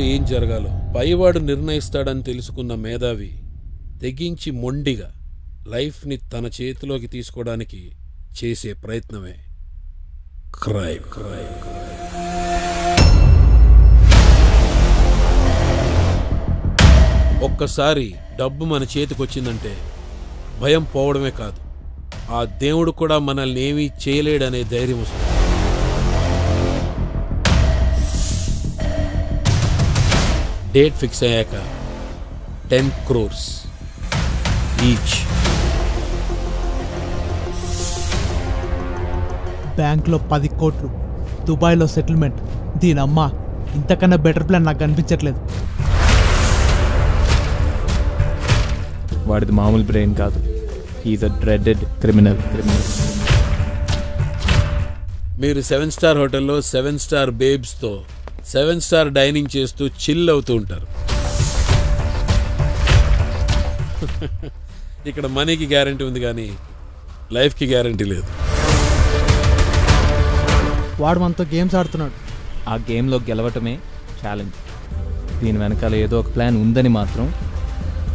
ఏం జరగాలో పైవాడు నిర్ణయిస్తాడని తెలుసుకున్న మేధావి తెగించి మొండిగా లైఫ్ని తన చేతిలోకి తీసుకోవడానికి చేసే ప్రయత్నమే క్రైమ్. ఒక్కసారి డబ్బు మన చేతికొచ్చిందంటే భయం పోవడమే కాదు, ఆ దేవుడు కూడా మనల్ని ఏమీ చేయలేడనే ధైర్యం వస్తుంది. డేట్ ఫిక్స్ అయ్యాక 10 crores ఈచ్. బ్యాంక్లో 10 కోట్లు, దుబాయ్లో సెటిల్మెంట్. దీనమ్మ, ఇంతకన్నా బెటర్ ప్లాన్ నాకు కనిపించట్లేదు. వాడిది మామూలు బ్రెయిన్ కాదు, హీఈస్ అ డ్రెడెడ్ క్రిమినల్. మీరు 7 star హోటల్లో 7 star బేబ్స్తో 7 star డైనింగ్ చేస్తూ చిల్ అవుతూ ఉంటారు. ఇక్కడ మనీకి గ్యారంటీ ఉంది కానీ లైఫ్కి గ్యారంటీ లేదు. వాడు మనతో గేమ్స్ ఆడుతున్నాడు. ఆ గేమ్లో గెలవటమే ఛాలెంజ్. దీని వెనకాల ఏదో ఒక ప్లాన్ ఉందని మాత్రం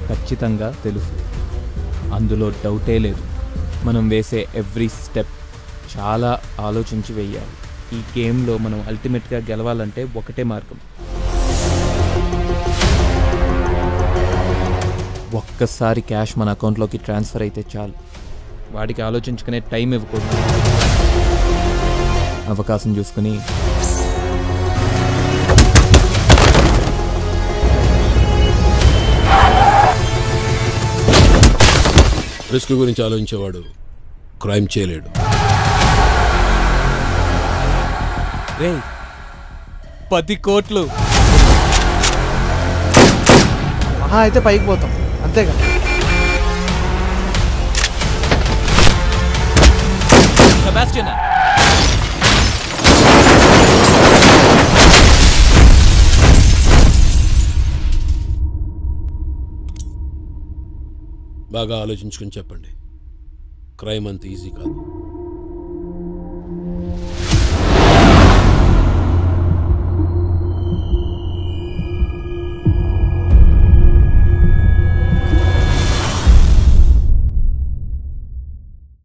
ఖచ్చితంగా తెలుసు, అందులో డౌటే లేదు. మనం వేసే ఎవ్రీ స్టెప్ చాలా ఆలోచించి వేయాలి. ఈ గేమ్లో మనం అల్టిమేట్గా గెలవాలంటే ఒకటే మార్గం, ఒక్కసారి క్యాష్ మన అకౌంట్లోకి ట్రాన్స్ఫర్ అయితే చాలు. వాడికి ఆలోచించుకునే టైం ఇవ్వకూడదు. అవకాశం చూసుకుని రిస్క్ గురించి ఆలోచించేవాడు క్రైమ్ చేయలేడు. రే 10 కోట్లు మహా అయితే పైకి పోతాం, అంతేగా. సెబాస్టియన్, బాగా ఆలోచించుకుని చెప్పండి, క్రైమ్ అంత ఈజీ కాదు.